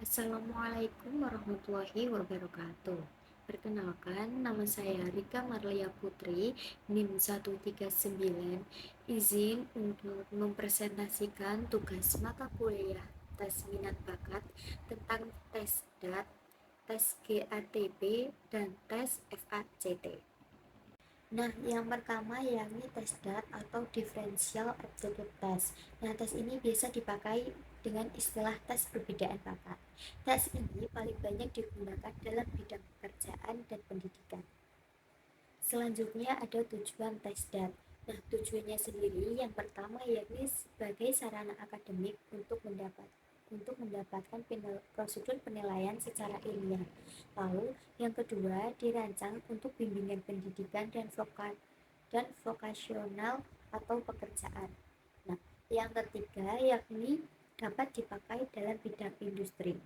Assalamualaikum warahmatullahi wabarakatuh. Perkenalkan, nama saya Rika Marlia Putri, NIM 139. Izin untuk mempresentasikan tugas mata kuliah tes minat bakat tentang tes DAT, tes GATP, dan tes FACT. Nah, yang pertama yakni tes DAT atau Differential Aptitude Test. Nah, tes ini biasa dipakai dengan istilah tes perbedaan bakat. Tes ini paling banyak digunakan dalam bidang pekerjaan dan pendidikan. Selanjutnya ada tujuan tes DAT. Nah, tujuannya sendiri yang pertama yakni sebagai sarana akademik untuk mendapatkan prosedur penilaian secara ilmiah. Lalu, yang kedua dirancang untuk bimbingan pendidikan dan vokasional atau pekerjaan. Nah, yang ketiga yakni dapat dipakai dalam bidang industri.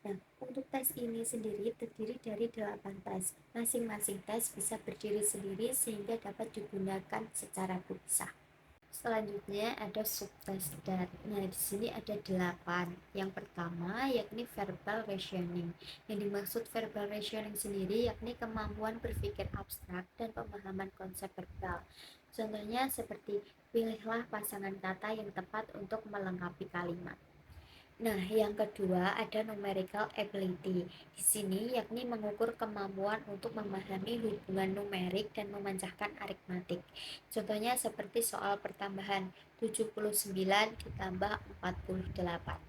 Nah, untuk tes ini sendiri terdiri dari 8 tes. Masing-masing tes bisa berdiri sendiri sehingga dapat digunakan secara berpisah. Selanjutnya ada subtes DAT. Nah, di sini ada 8. Yang pertama yakni verbal rationing. Yang dimaksud verbal rationing sendiri yakni kemampuan berpikir abstrak dan pemahaman konsep verbal. Contohnya seperti pilihlah pasangan kata yang tepat untuk melengkapi kalimat. Nah, yang kedua ada numerical ability. Di sini yakni mengukur kemampuan untuk memahami hubungan numerik dan memecahkan aritmatik. Contohnya seperti soal pertambahan 79 ditambah 48.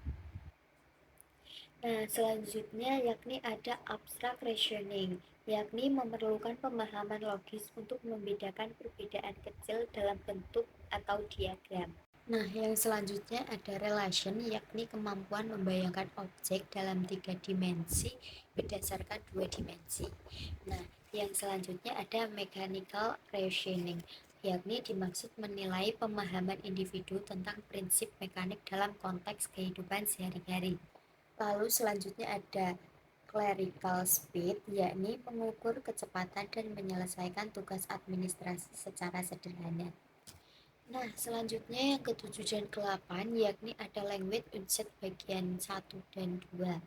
Nah, selanjutnya yakni ada abstract reasoning, yakni memerlukan pemahaman logis untuk membedakan perbedaan kecil dalam bentuk atau diagram. Nah, yang selanjutnya ada relation, yakni kemampuan membayangkan objek dalam 3 dimensi berdasarkan 2 dimensi. Nah, yang selanjutnya ada mechanical reasoning, yakni dimaksud menilai pemahaman individu tentang prinsip mekanik dalam konteks kehidupan sehari-hari. Lalu selanjutnya ada clerical speed, yakni mengukur kecepatan dan menyelesaikan tugas administrasi secara sederhana. Nah, selanjutnya yang ke-7 dan ke-8 yakni ada language unset bagian 1 dan 2.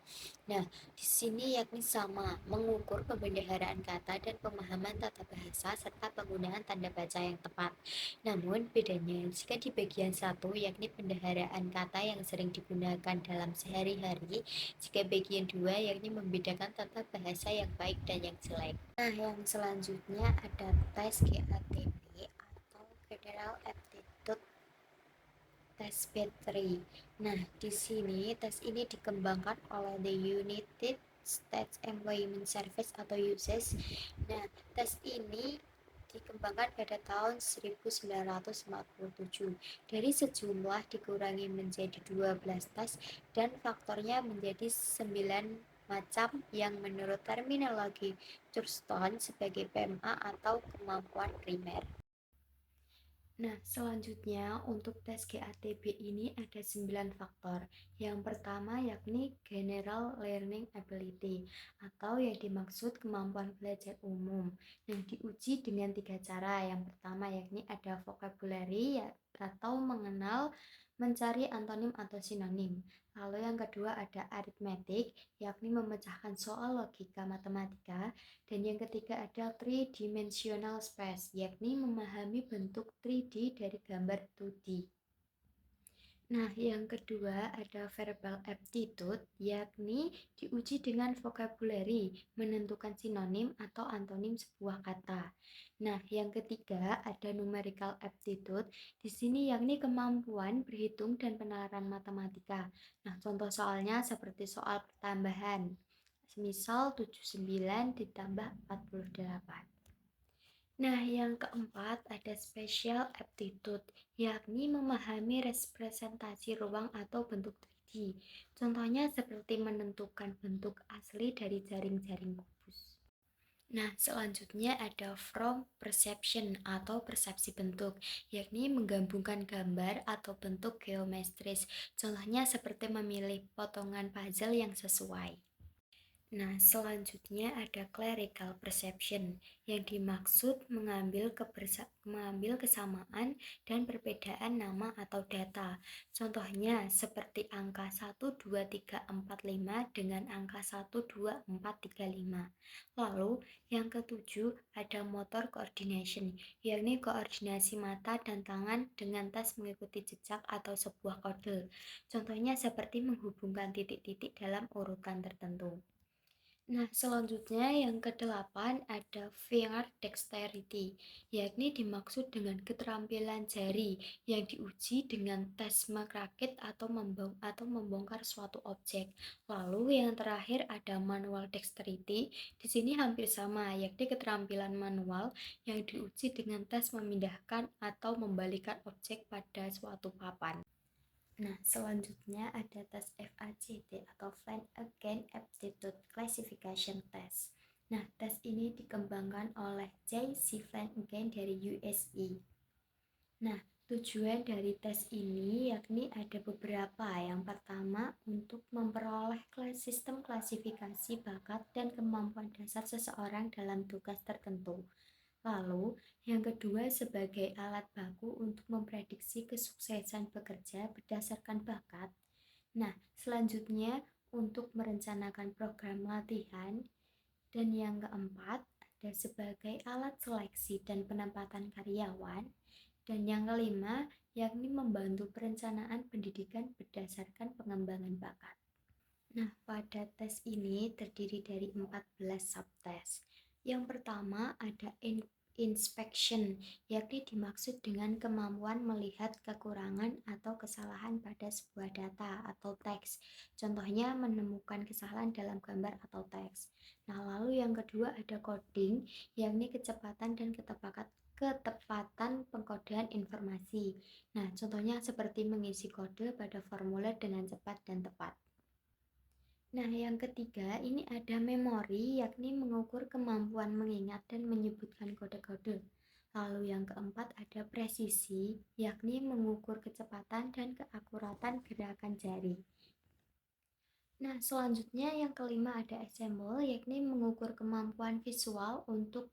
Nah, di sini yakni sama, mengukur pembendaharaan kata dan pemahaman tata bahasa serta penggunaan tanda baca yang tepat. Namun, bedanya jika di bagian 1 yakni pendaharaan kata yang sering digunakan dalam sehari-hari, jika bagian 2 yakni membedakan tata bahasa yang baik dan yang jelek. Nah, yang selanjutnya ada tes GATP atau General Aptitude Test Battery. Nah, di sini tes ini dikembangkan oleh the United States Employment Service atau USES. Nah, tes ini dikembangkan pada tahun 1947. Dari sejumlah dikurangi menjadi 12 tes dan faktornya menjadi 9 macam yang menurut terminologi Thurston sebagai PMA atau kemampuan primer. Nah, selanjutnya untuk tes GATB ini ada 9 faktor. Yang pertama yakni General Learning Ability atau yang dimaksud kemampuan belajar umum. Nah, diuji dengan 3 cara. Yang pertama yakni ada vocabulary atau mengenal, mencari antonim atau sinonim. Lalu yang kedua ada arithmetic, yakni memecahkan soal logika matematika. Dan yang ketiga ada three-dimensional space, yakni memahami bentuk 3D dari gambar 2D. Nah, yang kedua ada verbal aptitude, yakni diuji dengan vocabulary, menentukan sinonim atau antonim sebuah kata. Nah, yang ketiga ada numerical aptitude, di sini yakni kemampuan berhitung dan penalaran matematika. Nah, contoh soalnya seperti soal pertambahan. Semisal 79 ditambah 48. Nah, yang keempat ada special aptitude, yakni memahami representasi ruang atau bentuk 3D. Contohnya seperti menentukan bentuk asli dari jaring-jaring kubus. Nah, selanjutnya ada from perception atau persepsi bentuk, yakni menggabungkan gambar atau bentuk geometris. Contohnya seperti memilih potongan puzzle yang sesuai. Nah, selanjutnya ada clerical perception yang dimaksud mengambil kesamaan dan perbedaan nama atau data. Contohnya seperti angka 12345 dengan angka 12435. Lalu yang ketujuh ada motor coordination, yakni koordinasi mata dan tangan dengan tes mengikuti jejak atau sebuah kode. Contohnya seperti menghubungkan titik-titik dalam urutan tertentu. Nah, selanjutnya yang kedelapan ada finger dexterity, yakni dimaksud dengan keterampilan jari yang diuji dengan tes merakit atau membongkar suatu objek. Lalu yang terakhir ada manual dexterity. Di sini hampir sama, yakni keterampilan manual yang diuji dengan tes memindahkan atau membalikan objek pada suatu papan. Nah, selanjutnya ada tes FACT atau Find Again Aptitude Classification Test. Nah, tes ini dikembangkan oleh J.C. Find Again dari USA. Nah, tujuan dari tes ini yakni ada beberapa. Yang pertama, untuk memperoleh sistem klasifikasi bakat dan kemampuan dasar seseorang dalam tugas tertentu. Lalu, yang kedua sebagai alat baku untuk memprediksi kesuksesan bekerja berdasarkan bakat. Nah, selanjutnya untuk merencanakan program latihan. Dan yang keempat, ada sebagai alat seleksi dan penempatan karyawan. Dan yang kelima, yakni membantu perencanaan pendidikan berdasarkan pengembangan bakat. Nah, pada tes ini terdiri dari 14 subtes. Yang pertama ada inspection, yakni dimaksud dengan kemampuan melihat kekurangan atau kesalahan pada sebuah data atau teks. Contohnya menemukan kesalahan dalam gambar atau teks. Nah, lalu yang kedua ada coding, yakni kecepatan dan ketepatan pengkodean informasi. Nah, contohnya seperti mengisi kode pada formulir dengan cepat dan tepat. Nah, yang ketiga ini ada memori, yakni mengukur kemampuan mengingat dan menyebutkan kode-kode. Lalu yang keempat ada presisi, yakni mengukur kecepatan dan keakuratan gerakan jari. Nah, selanjutnya yang kelima ada assemble, yakni mengukur kemampuan visual untuk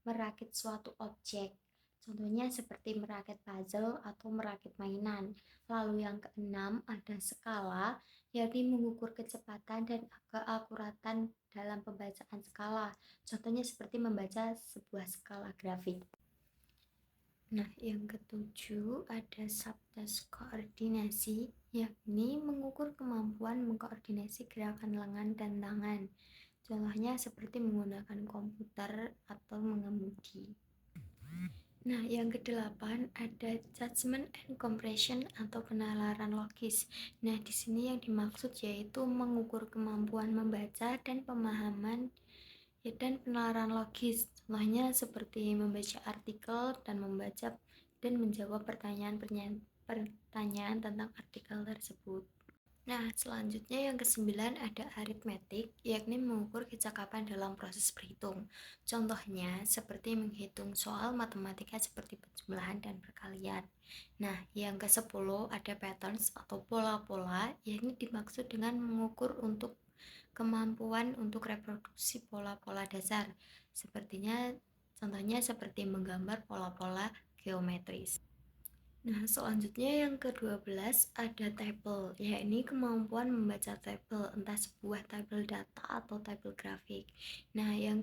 merakit suatu objek. Contohnya seperti merakit puzzle atau merakit mainan. Lalu yang keenam ada skala, yakni mengukur kecepatan dan keakuratan dalam pembacaan skala. Contohnya seperti membaca sebuah skala grafik. Nah, yang ketujuh ada subtes koordinasi, yakni mengukur kemampuan mengkoordinasi gerakan lengan dan tangan. Contohnya seperti menggunakan komputer atau mengemudi. Nah, yang kedelapan ada judgment and comprehension atau penalaran logis. Nah, di sini yang dimaksud yaitu mengukur kemampuan membaca dan pemahaman dan penalaran logis. Contohnya seperti membaca artikel dan menjawab pertanyaan tentang artikel tersebut. Nah, selanjutnya yang kesembilan ada aritmetik, yakni mengukur kecakapan dalam proses berhitung. Contohnya seperti menghitung soal matematika seperti penjumlahan dan perkalian. Nah, yang ke-10 ada patterns atau pola-pola, yakni dimaksud dengan mengukur untuk kemampuan untuk reproduksi pola-pola dasar. Contohnya seperti menggambar pola-pola geometris. Nah, selanjutnya yang ke-12 ada tabel, yakni kemampuan membaca tabel, entah sebuah tabel data atau tabel grafik. Nah, yang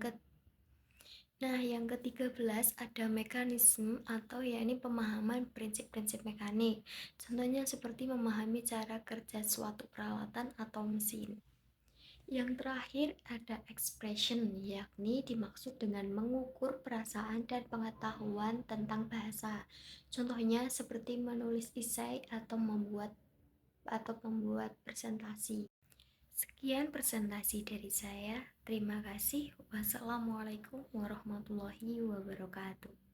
ke-13 ada mekanisme atau yakni pemahaman prinsip-prinsip mekanik. Contohnya seperti memahami cara kerja suatu peralatan atau mesin. Yang terakhir ada expression, yakni dimaksud dengan mengukur perasaan dan pengetahuan tentang bahasa. Contohnya seperti menulis esai atau membuat presentasi. Sekian presentasi dari saya. Terima kasih. Wassalamualaikum warahmatullahi wabarakatuh.